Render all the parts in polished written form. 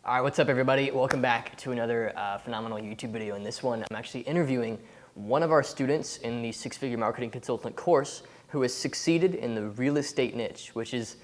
All right, what's up everybody? Welcome back to another phenomenal YouTube video. In this one, I'm actually interviewing one of our students in the six-figure marketing consultant course who has succeeded in the real estate niche, which is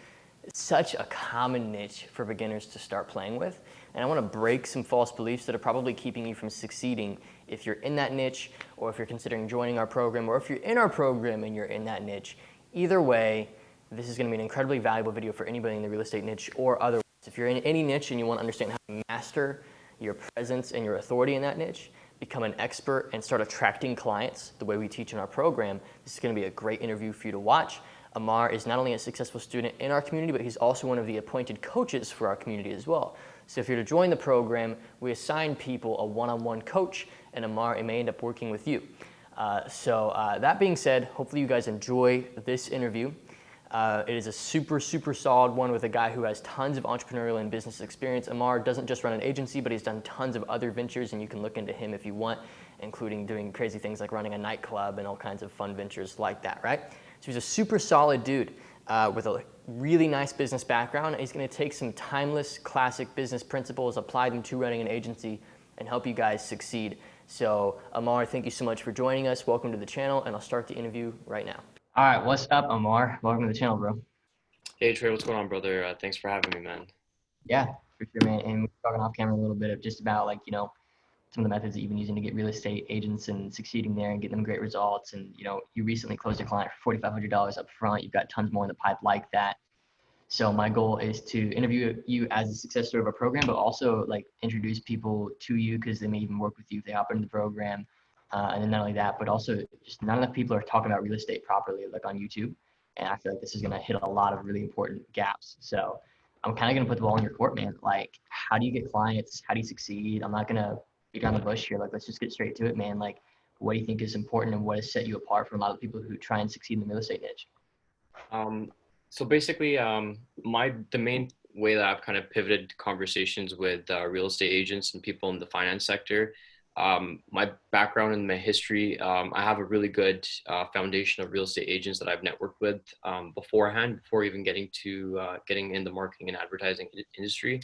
such a common niche for beginners to start playing with. And I want to break some false beliefs that are probably keeping you from succeeding if you're in that niche, or if you're considering joining our program, or if you're in our program and you're in that niche. Either way, this is going to be an incredibly valuable video for anybody in the real estate niche or otherwise. If you're in any niche and you want to understand how to master your presence and your authority in that niche, become an expert and start attracting clients the way we teach in our program, this is going to be a great interview for you to watch. Amar is not only a successful student in our community, but he's also one of the appointed coaches for our community as well. So if you're to join the program, we assign people a one-on-one coach, and Amar may end up working with you. That being said, hopefully you guys enjoy this interview. It is a super solid one with a guy who has tons of entrepreneurial and business experience. Amar doesn't just run an agency, but he's done tons of other ventures, and you can look into him if you want, including doing crazy things like running a nightclub and all kinds of fun ventures like that, right? So he's a super solid dude with a really nice business background. He's going to take some timeless, classic business principles, apply them to running an agency, and help you guys succeed. So Amar, thank you so much for joining us. Welcome to the channel, and I'll start the interview right now. All right, what's up, Amar? Welcome to the channel, bro. Hey Trey, what's going on, brother? Thanks for having me, man. Yeah, for sure, man. And we're talking off camera a little bit of just about some of the methods that you've been using to get real estate agents and succeeding there and getting them great results. And you recently closed a client for $4,500 up front. You've got tons more in the pipe like that. So my goal is to interview you as a success story of a program, but also introduce people to you because they may even work with you if they hop into the program. And then not only that, but also just not enough people are talking about real estate properly, on YouTube. And I feel like this is going to hit a lot of really important gaps. So I'm kind of going to put the ball in your court, man. How do you get clients? How do you succeed? I'm not going to beat around the bush here. Let's just get straight to it, man. What do you think is important and what has set you apart from a lot of people who try and succeed in the real estate niche? So basically, the main way that I've kind of pivoted conversations with real estate agents and people in the finance sector, my background and my history, I have a really good foundation of real estate agents that I've networked with before even getting in the marketing and advertising industry.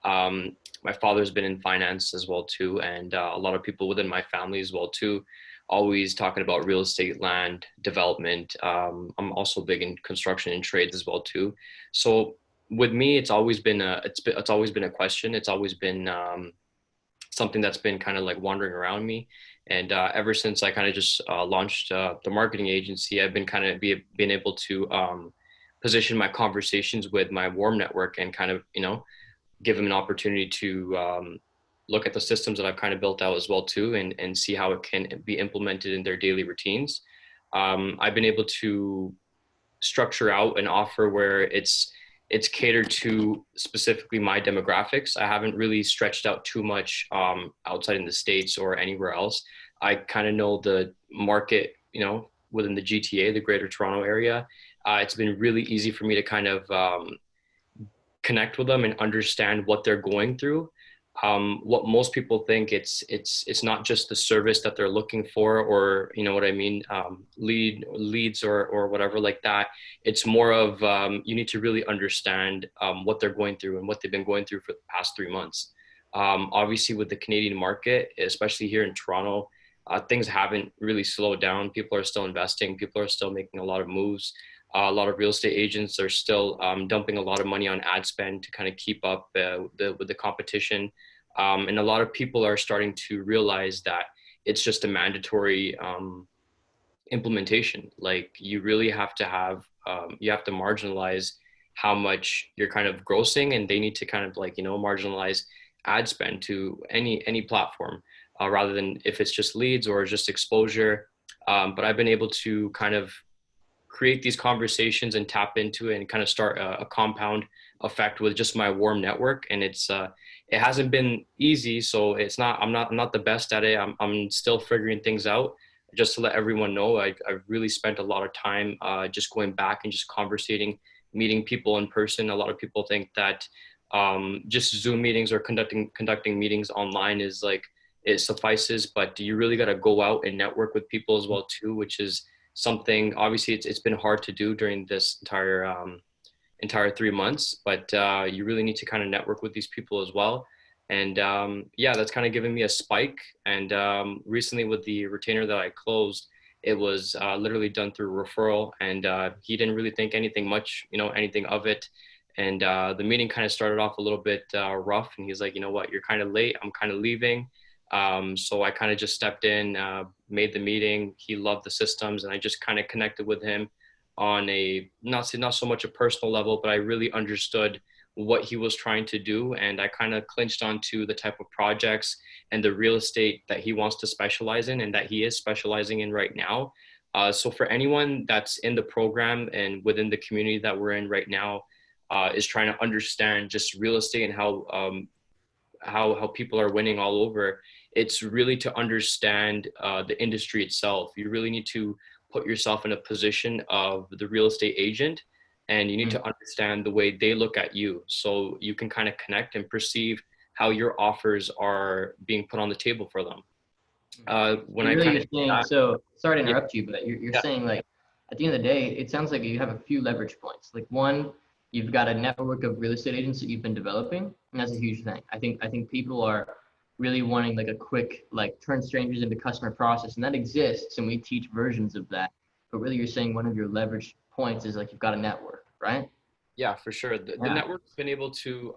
My father's been in finance as well too, and a lot of people within my family as well too, always talking about real estate, land development. I'm also big in construction and trades as well too. So with me, it's always been a question. It's always been something that's been kind of wandering around me. And ever since I kind of just launched the marketing agency, I've been kind of being able to position my conversations with my warm network and kind of, give them an opportunity to look at the systems that I've kind of built out as well too, and see how it can be implemented in their daily routines. I've been able to structure out an offer where it's catered to specifically my demographics. I haven't really stretched out too much outside in the States or anywhere else. I kind of know the market, within the GTA, the Greater Toronto area. It's been really easy for me to kind of connect with them and understand what they're going through. What most people think it's not just the service that they're looking for, or what I mean, leads or whatever like that. It's more of you need to really understand what they're going through and what they've been going through for the past 3 months. Obviously, with the Canadian market, especially here in Toronto, things haven't really slowed down. People are still investing. People are still making a lot of moves. A lot of real estate agents are still dumping a lot of money on ad spend to kind of keep up with the competition. And a lot of people are starting to realize that it's just a mandatory implementation. You really have to you have to marginalize how much you're kind of grossing, and they need to kind of marginalize ad spend to any platform rather than if it's just leads or just exposure. But I've been able to kind of create these conversations and tap into it and kind of start a compound effect with just my warm network. And it hasn't been easy. So I'm not the best at it. I'm still figuring things out. Just to let everyone know, I've really spent a lot of time just going back and just conversating, meeting people in person. A lot of people think that just Zoom meetings or conducting meetings online it suffices, but you really got to go out and network with people as well too, which is something obviously it's been hard to do during this entire 3 months, but you really need to kind of network with these people as well. And yeah, that's kind of given me a spike. And recently with the retainer that I closed, it was literally done through referral, and he didn't really think anything much, anything of it. And the meeting kind of started off a little bit rough, and he's like, you know what, you're kind of late. I'm kind of leaving. So I kind of just stepped in, made the meeting. He loved the systems, and I just kind of connected with him on a not so much a personal level, but I really understood what he was trying to do, and I kind of clinched onto the type of projects and the real estate that he wants to specialize in, and that he is specializing in right now. So for anyone that's in the program and within the community that we're in right now, is trying to understand just real estate and how people are winning all over, it's really to understand the industry itself. You really need to put yourself in a position of the real estate agent, and you need to understand the way they look at you, so you can kind of connect and perceive how your offers are being put on the table for them. When I Really, kind you're of saying, so sorry to yeah, interrupt you, but you're yeah, saying like at the end of the day, it sounds like you have a few leverage points. Like one, you've got a network of real estate agents that you've been developing, and that's a huge thing. I think people are really wanting like a quick like turn strangers into customer process, and that exists, and we teach versions of that. But really, you're saying one of your leverage points is like you've got a network, right? yeah, for sure. The Yeah. network's been able to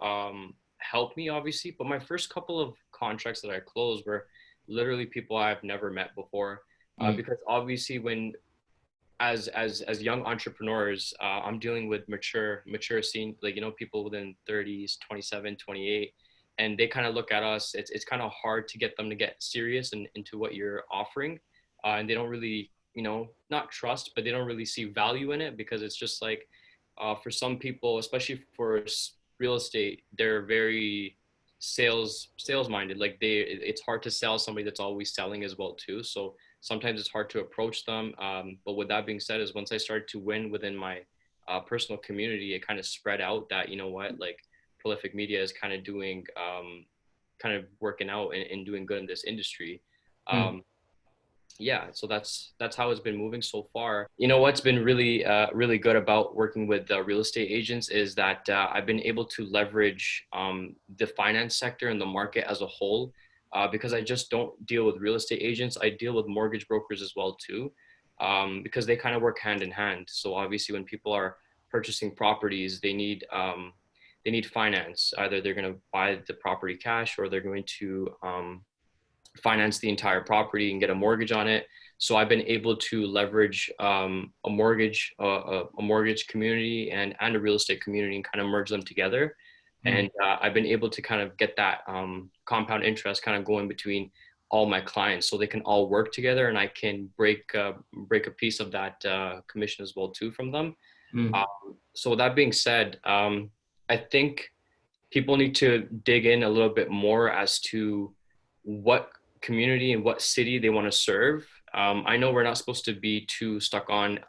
help me, obviously, but my first couple of contracts that I closed were literally people I've never met before. Mm. Because obviously, when as young entrepreneurs, I'm dealing with mature scene, like, people within 30s, 27, 28, and they kind of look at us. It's kind of hard to get them to get serious and into what you're offering, and they don't really, not trust, but they don't really see value in it, because it's just like, for some people, especially for real estate, they're very sales minded. Like, it's hard to sell somebody that's always selling as well too. So sometimes it's hard to approach them. But with that being said, is once I started to win within my personal community, it kind of spread out that, like, prolific media is kind of doing, kind of working out and doing good in this industry. Mm. Yeah, so that's how it's been moving so far. What's been really really good about working with real estate agents is that I've been able to leverage the finance sector and the market as a whole, because I just don't deal with real estate agents. I deal with mortgage brokers as well too, because they kind of work hand in hand. So obviously, when people are purchasing properties, they need finance. Either they're going to buy the property cash, or they're going to finance the entire property and get a mortgage on it. So I've been able to leverage a mortgage community and a real estate community, and kind of merge them together. Mm. And I've been able to kind of get that compound interest kind of going between all my clients, so they can all work together, and I can break a piece of that commission as well too from them. Mm. So with that being said, I think people need to dig in a little bit more as to what community and what city they want to serve. I know we're not supposed to be too stuck on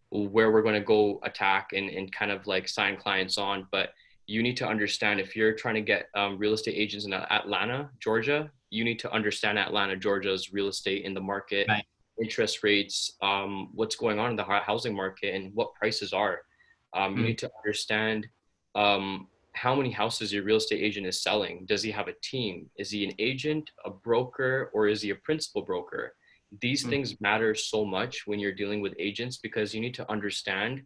where we're going to go attack and kind of like sign clients on, but you need to understand, if you're trying to get real estate agents in Atlanta, Georgia, you need to understand Atlanta, Georgia's real estate in the market, Right. interest rates, what's going on in the housing market, and what prices are. You Mm. need to understand how many houses your real estate agent is selling. Does he have a team? Is he an agent, a broker, or is he a principal broker? These Mm. things matter so much when you're dealing with agents, because you need to understand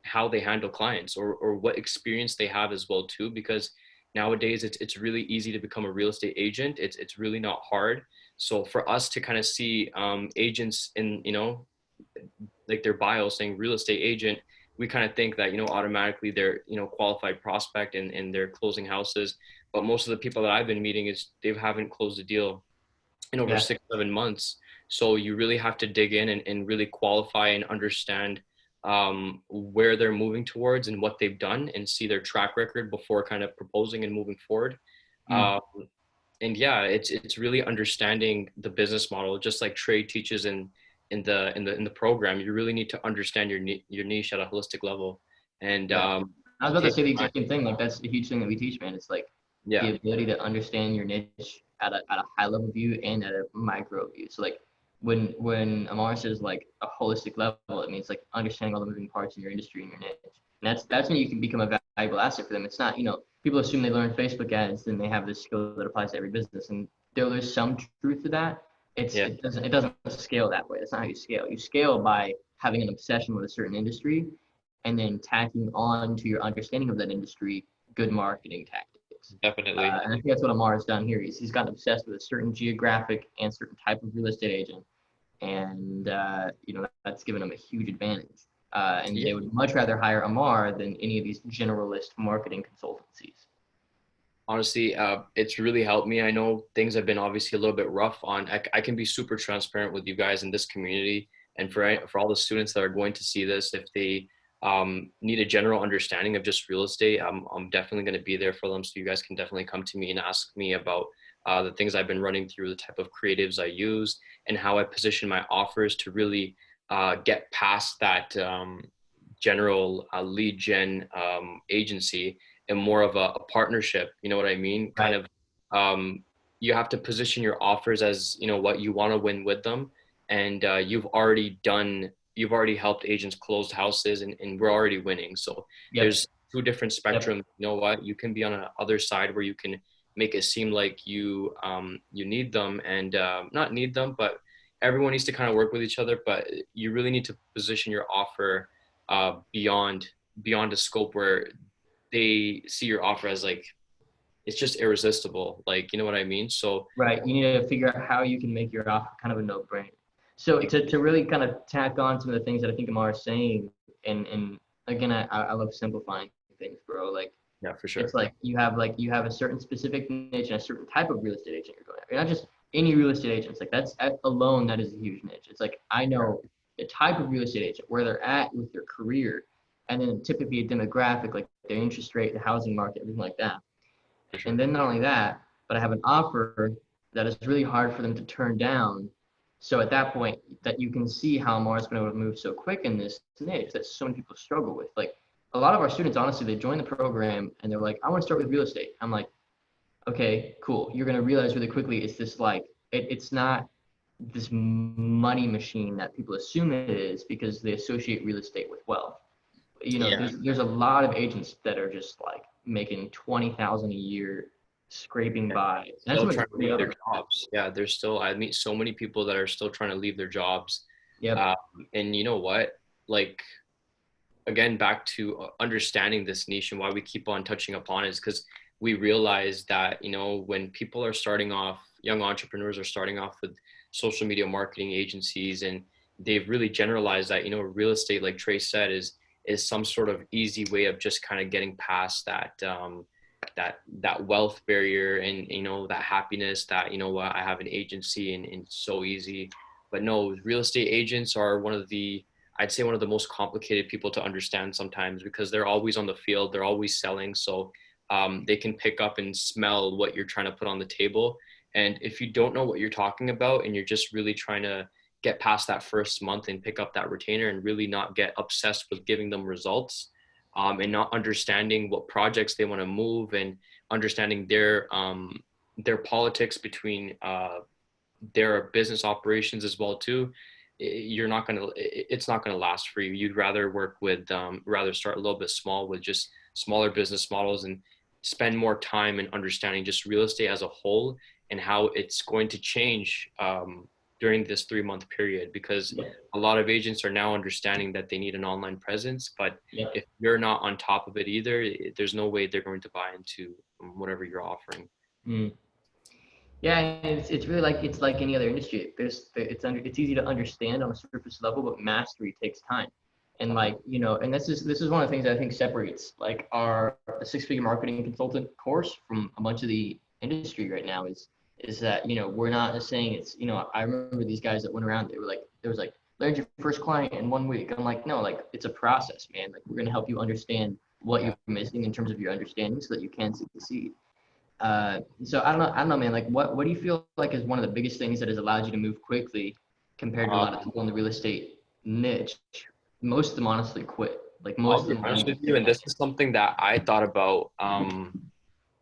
how they handle clients, or what experience they have as well too, because nowadays it's really easy to become a real estate agent. It's really not hard. So for us to kind of see agents in, like their bio saying real estate agent, we kind of think that, automatically they're, qualified prospect, and they're closing houses. But most of the people that I've been meeting, is they haven't closed a deal in over Yeah. 6 7 months. So you really have to dig in and really qualify and understand where they're moving towards and what they've done, and see their track record before kind of proposing and moving forward. Mm. Um, and yeah, it's really understanding the business model, just like Trey teaches in the program. You really need to understand your niche at a holistic level, and Yeah. I was about to take say the time. exact same thing. Like that's the huge thing that we teach, man. It's like Yeah, the ability to understand your niche at a high level view and at a micro view. So like when Amar says like a holistic level, it means like understanding all the moving parts in your industry and your niche. And that's when you can become a valuable asset for them. It's not, people assume they learn Facebook ads, then they have this skill that applies to every business. And there's some truth to that. Yeah, It doesn't scale that way. That's not how you scale. You scale by having an obsession with a certain industry and then tacking on to your understanding of that industry good marketing tactics. definitely. And I think that's what Amar has done here. He's gotten obsessed with a certain geographic and certain type of real estate agent, and that's given him a huge advantage. And Yeah. they would much rather hire Amar than any of these generalist marketing consultancies. Honestly, it's really helped me. I know things have been obviously a little bit rough on. I can be super transparent with you guys in this community, and for all the students that are going to see this, if they need a general understanding of just real estate, I'm definitely going to be there for them. So you guys can definitely come to me and ask me about the things I've been running through, the type of creatives I use, and how I position my offers to really get past that general lead gen agency and more of a partnership. You know what I mean? Kind Right. of, you have to position your offers as, what you want to win with them. And you've already helped agents close houses, and we're already winning. So Yep. there's two different Yep. spectrums. You know what? You can be on the other side where you can make it seem like you need them, and not need them, but everyone needs to kind of work with each other. But you really need to position your offer beyond a scope where they see your offer as like it's just irresistible. Like, you know what I mean? So Right. You need to figure out how you can make your offer kind of a no-brainer. So to really kind of tack on some of the things that I think Amar is saying, and again, I love simplifying things, bro. Like yeah, for sure. it's like you have a certain specific niche and a certain type of real estate agent you're going after. You're not just any real estate agents. Like that's alone, that is a huge niche. It's like I know the type of real estate agent, where they're at with their career, and then typically a demographic, like their interest rate, the housing market, everything like that. For sure. And then not only that, but I have an offer that is really hard for them to turn down. So at that point, that you can see how Amar's been able to move so quick in this niche that so many people struggle with. Like a lot of our students, honestly, they join the program and they're like, I want to start with real estate. I'm like, okay, cool. You're going to realize really quickly it's this like, it's not this money machine that people assume it is because they associate real estate with wealth. Yeah. There's a lot of agents that are just like making 20,000 a year, scraping by. That's Still what trying to leave other. their jobs. Yeah, there's still, I meet so many people that are still trying to leave their jobs. Yep. Um, and you know what? Like, again, back to understanding this niche, and why we keep on touching upon is because we realize that, when people are starting off, young entrepreneurs are starting off with social media marketing agencies, and they've really generalized that, real estate, like Trey said, is some sort of easy way of just kind of getting past that wealth barrier, and that happiness that, what, I have an agency, and it's so easy. But no, real estate agents are I'd say one of the most complicated people to understand sometimes, because they're always on the field, they're always selling. So they can pick up and smell what you're trying to put on the table. And if you don't know what you're talking about, and you're just really trying to get past that first month and pick up that retainer, and really not get obsessed with giving them results, and not understanding what projects they want to move, and understanding their politics between their business operations as well too, it's not gonna last for you. You'd rather work with rather start a little bit small with just smaller business models, and spend more time in understanding just real estate as a whole, and how it's going to change during this 3-month period, because Yep. a lot of agents are now understanding that they need an online presence. But Yep. if you're not on top of it either, there's no way they're going to buy into whatever you're offering. Mm. Yeah, and it's really like it's like any other industry. It's easy to understand on a surface level, but mastery takes time. And like and this is one of the things that I think separates like our the six-figure marketing consultant course from a bunch of the industry right now is that we're not just saying it's I remember these guys that went around, they were like there was like learn your first client in 1 week. I'm like, no, like it's a process, man. Like we're gonna help you understand what you're missing in terms of your understanding so that you can succeed. So I don't know, man. Like, what do you feel like is one of the biggest things that has allowed you to move quickly compared to a lot of people in the real estate niche? Most of them honestly quit. Like most I'll of be them don't honest even with you, stick and at this it. is something that I thought about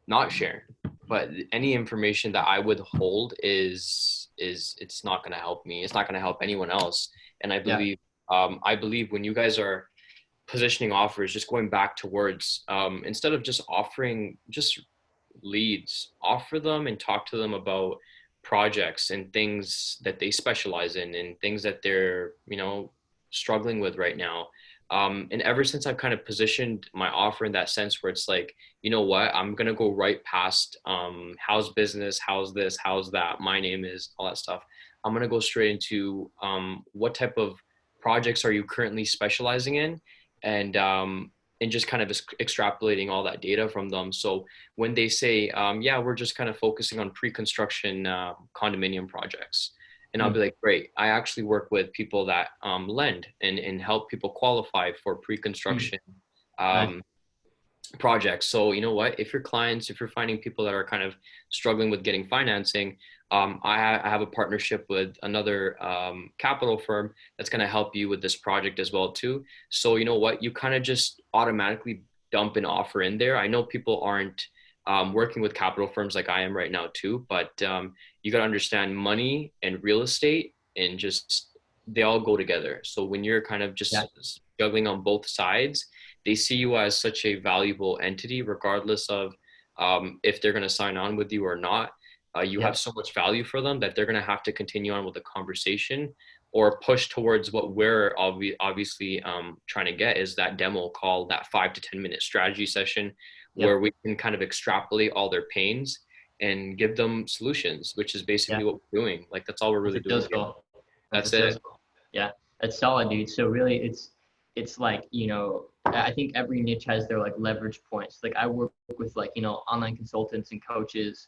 not sharing. But any information that I withhold is it's not going to help me. It's not going to help anyone else. And Yeah. I believe when you guys are positioning offers, just going back towards instead of just offering just leads, offer them and talk to them about projects and things that they specialize in and things that they're, struggling with right now. And ever since I've kind of positioned my offer in that sense where it's like, you know what, I'm going to go right past how's business, how's this, how's that, my name is, all that stuff. I'm going to go straight into what type of projects are you currently specializing in? And just kind of extrapolating all that data from them. So when they say, yeah, we're just kind of focusing on pre-construction condominium projects. And I'll be like, great, I actually work with people that lend and help people qualify for pre-construction Nice. projects. So you know what, if your clients, if you're finding people that are kind of struggling with getting financing, I have a partnership with another capital firm that's going to help you with this project as well too. So you know what, you kind of just automatically dump an offer in there. I know people aren't working with capital firms like I am right now too, but you got to understand money and real estate and just they all go together. So when you're kind of just juggling on both sides, they see you as such a valuable entity, regardless of if they're going to sign on with you or not. You have so much value for them that they're going to have to continue on with the conversation or push towards what we're obviously trying to get is that demo call, that 5 to 10 minute strategy session where we can kind of extrapolate all their pains and give them solutions, which is basically what we're doing. Like that's all we're really doing. That's it. Yeah, that's solid, dude. So really it's like, I think every niche has their like leverage points. Like I work with like, online consultants and coaches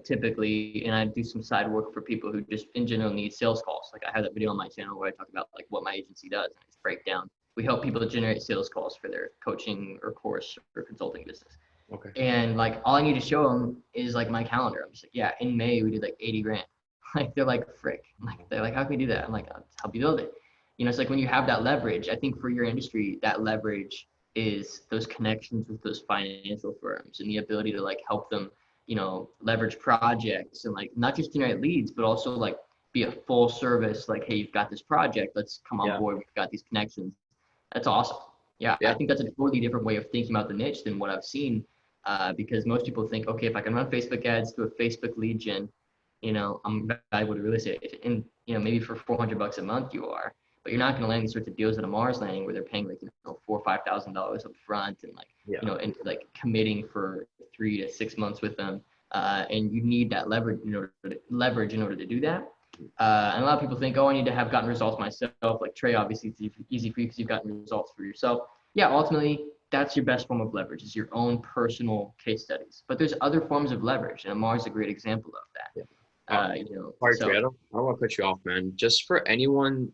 typically, and I do some side work for people who just in general need sales calls. Like I have that video on my channel where I talk about like what my agency does and it's breakdown. We help people generate sales calls for their coaching or course or consulting business. Okay. And like all I need to show them is like my calendar. I'm just like, yeah, in May we did like 80 grand. Like they're like, frick. They're like, how can we do that? I'm like, I'll help you build it. It's like when you have that leverage, I think for your industry, that leverage is those connections with those financial firms and the ability to like help them, leverage projects and like not just generate leads, but also like be a full service, like, hey, you've got this project, let's come on board. We've got these connections. That's awesome. Yeah. I think that's a totally different way of thinking about the niche than what I've seen. Because most people think, okay, if I can run Facebook ads to a Facebook lead gen, I'm valuable to real estate agent. And, maybe for $400 a month you are, but you're not going to land these sorts of deals that Amar's landing where they're paying like, $4,000 or $5,000 up front and like, and like committing for 3 to 6 months with them. And you need that leverage in order to do that. And a lot of people think, oh, I need to have gotten results myself. Like Trey, obviously it's easy for you because you've gotten results for yourself. Yeah, ultimately that's your best form of leverage is your own personal case studies. But there's other forms of leverage, and Amar's a great example of that. Trey, I don't want to cut you off, man. Just for anyone,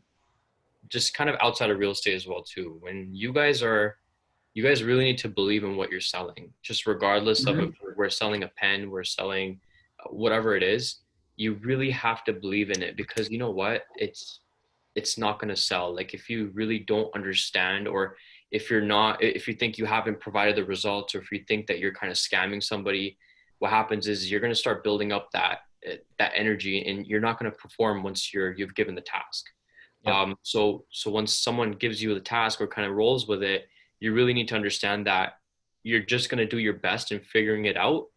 just kind of outside of real estate as well too. When you guys really need to believe in what you're selling, just regardless of if we're selling a pen, we're selling whatever it is, you really have to believe in it because you know what? It's not going to sell. Like if you really don't understand or if you think you haven't provided the results or if you think that you're kind of scamming somebody, what happens is you're going to start building up that energy and you're not going to perform once you've given the task. So once someone gives you the task or kind of rolls with it, you really need to understand that you're just going to do your best in figuring it out.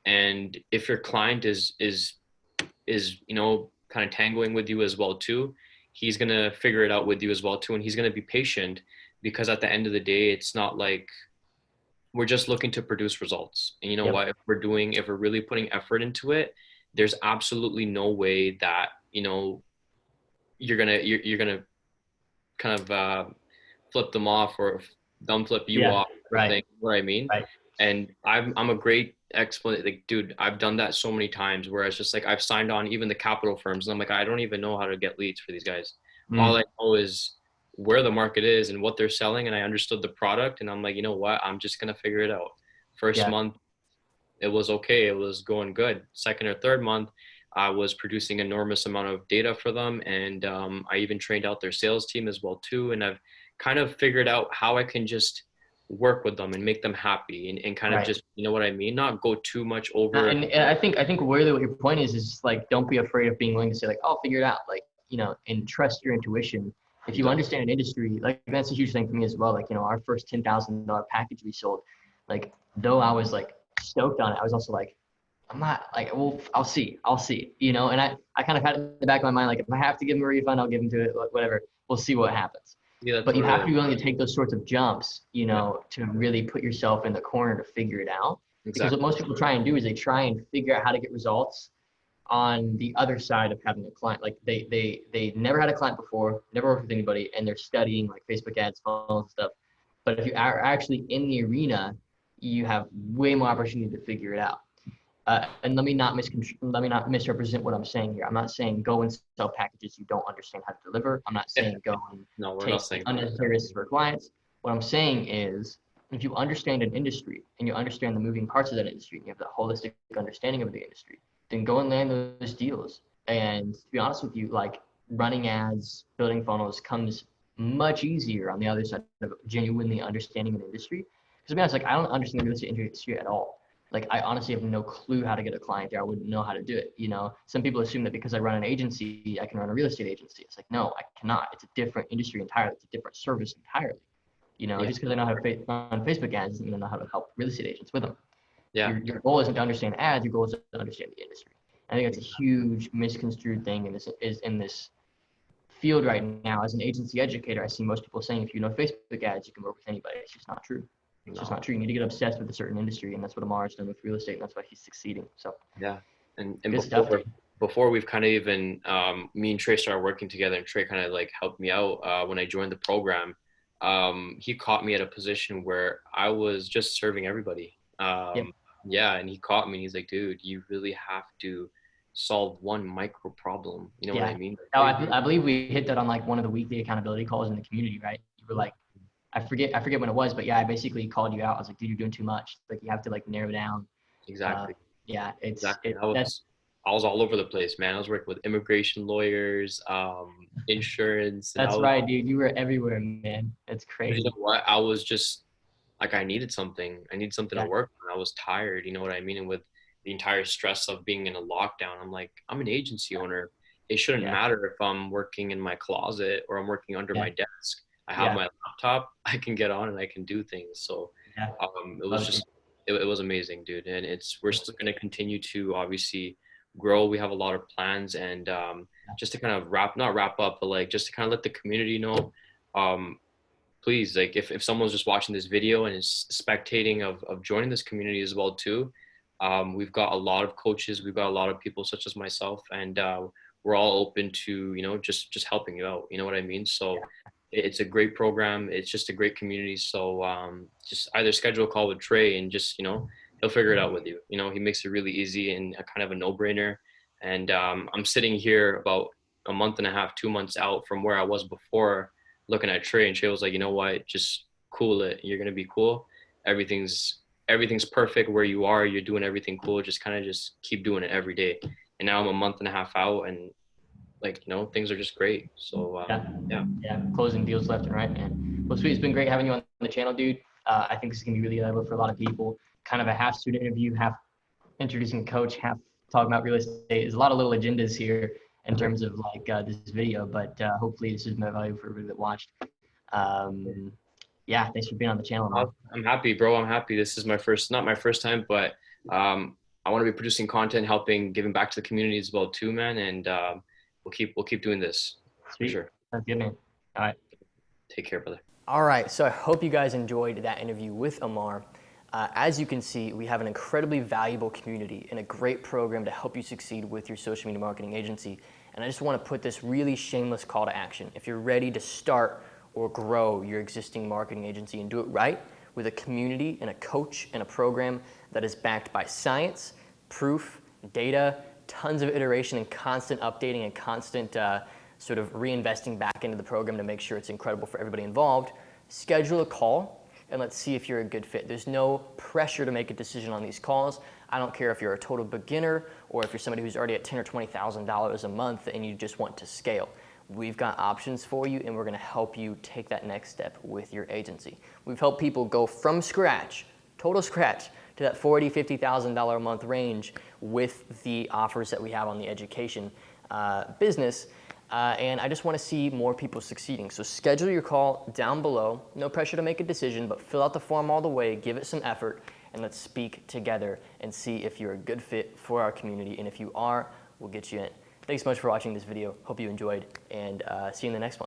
And if your client is kind of tangling with you as well too, he's going to figure it out with you as well too. And he's going to be patient because at the end of the day, it's not like we're just looking to produce results. And you know what, if we're really putting effort into it, there's absolutely no way that, you're gonna kind of flip them off or thumb flip you off. Right. Thing, you know what I mean? Right. And I'm a great explanation. Like, dude, I've done that so many times where it's just like I've signed on even the capital firms, and I'm like, I don't even know how to get leads for these guys. All I know is where the market is and what they're selling, and I understood the product, and I'm like, you know what? I'm just gonna figure it out. First month, it was okay. It was going good. Second or third month, I was producing enormous amount of data for them. And I even trained out their sales team as well too. And I've kind of figured out how I can just work with them and make them happy and kind of just, you know what I mean? Not go too much over. And I think really what your point is like, don't be afraid of being willing to say like, I'll figure it out. Like, and trust your intuition. If you understand an industry, like that's a huge thing for me as well. Like, our first $10,000 package we sold, like, though I was like stoked on it, I was also like, I'm not like, well, I'll see, and I kind of had it in the back of my mind, like, if I have to give him a refund, I'll give him to it, whatever. We'll see what happens. Yeah, But you have to totally. be willing to take those sorts of jumps, Yeah, to really put yourself in the corner to figure it out. Because what exactly. most people try and do is they try and figure out how to get results on the other side of having a client. Like they never had a client before, never worked with anybody, and they're studying like Facebook ads, funnels, and stuff. But if you are actually in the arena, you have way more opportunity to figure it out. And let me not misrepresent what I'm saying here. I'm not saying go and sell packages you don't understand how to deliver. I'm not saying go and No, we're not take saying that. unnecessary risks for clients. What I'm saying is, if you understand an industry and you understand the moving parts of that industry, and you have the holistic understanding of the industry, then go and land those deals. And to be honest with you, like, running ads, building funnels comes much easier on the other side of genuinely understanding an industry. Because to be honest, like, I don't understand the real estate industry at all. Like, I honestly have no clue how to get a client there. I wouldn't know how to do it. Some people assume that because I run an agency, I can run a real estate agency. It's like, no, I cannot. It's a different industry entirely. It's a different service entirely. Yeah, Just because I know how to run Facebook ads doesn't mean I know how to help real estate agents with them. yeah, Your goal isn't to understand ads. Your goal is to understand the industry. I think that's a huge misconstrued thing in this field right now. As an agency educator, I see most people saying, if you know Facebook ads, you can work with anybody. It's just not true. It's just no, not true. You need to get obsessed with a certain industry, and that's what Amar has done with real estate, and that's why he's succeeding. So yeah. And good stuff, dude. before we've kind of even me and Trey started working together, and Trey kind of like helped me out when I joined the program. He caught me at a position where I was just serving everybody. Yep. Yeah, and he caught me. And he's like, dude, you really have to solve one micro problem. You know what I Yeah. mean? Oh, I believe we hit that on like one of the weekly accountability calls in the community, right? You were like, I forget when it was, but yeah, I basically called you out. I was like, dude, you're doing too much. Like, you have to like narrow down. Uh, Exactly. yeah, Exactly. that's I was all over the place, man. I was working with immigration lawyers, insurance, and I that's was, right, dude. You were everywhere, man. It's but you know crazy. what? I was just like, I needed something. I needed something to Yeah, work on. I was tired, you know what I mean? And with the entire stress of being in a lockdown, I'm like, I'm an agency owner. It shouldn't yeah, matter if I'm working in my closet or I'm working under yeah, my desk. I have yeah, my laptop. I can get on and I can do things. So yeah. it was Love it, dude. just, it was amazing, dude. And we're still going to continue to obviously grow. We have a lot of plans, and just to kind of not wrap up, but like just to kind of let the community know, um, please, like if someone's just watching this video and is spectating of joining this community as well too, we've got a lot of coaches, we've got a lot of people such as myself, and we're all open to just helping you out. You know what I mean? So it's a great program. It's just a great community. So just either schedule a call with Trey and just he'll figure it out with you. He makes it really easy and a kind of a no-brainer. And I'm sitting here about a month and a half, 2 months out from where I was before, looking at Trey, and Trey was like, you know what, just cool it. You're gonna be cool. Everything's perfect where you are. You're doing everything cool. Just kind of just keep doing it every day. And now I'm a month and a half out, and like things are just great. So Yeah, yeah, yeah. Closing deals left and right, man. Well, sweet. It's been great having you on the channel, dude. I think this is gonna be really valuable for a lot of people. Kind of a half student interview, half introducing a coach, half talking about real estate. There's a lot of little agendas here in terms of like this video, but hopefully this is value for everybody that watched. Um, yeah, thanks for being on the channel, Amar. I'm happy, bro. I'm happy. This is not my first time, but I want to be producing content, helping, giving back to the community as well too, man. And we'll keep doing this for Sweet. sure. That's good, man. All right. Take care, brother. All right, so I hope you guys enjoyed that interview with Amar. As you can see, we have an incredibly valuable community and a great program to help you succeed with your social media marketing agency. And I just want to put this really shameless call to action. If you're ready to start or grow your existing marketing agency and do it right with a community and a coach and a program that is backed by science, proof, data, tons of iteration and constant updating and constant sort of reinvesting back into the program to make sure it's incredible for everybody involved, schedule a call and let's see if you're a good fit. There's no pressure to make a decision on these calls. I don't care if you're a total beginner or if you're somebody who's already at $10,000 or $20,000 a month and you just want to scale. We've got options for you, and we're going to help you take that next step with your agency. We've helped people go from scratch, total scratch, to that $40,000, $50,000 a month range with the offers that we have on the education business. and I just want to see more people succeeding. So schedule your call down below. No pressure to make a decision, but fill out the form all the way, give it some effort, and let's speak together and see if you're a good fit for our community. And if you are, we'll get you in. Thanks so much for watching this video. Hope you enjoyed, and see you in the next one.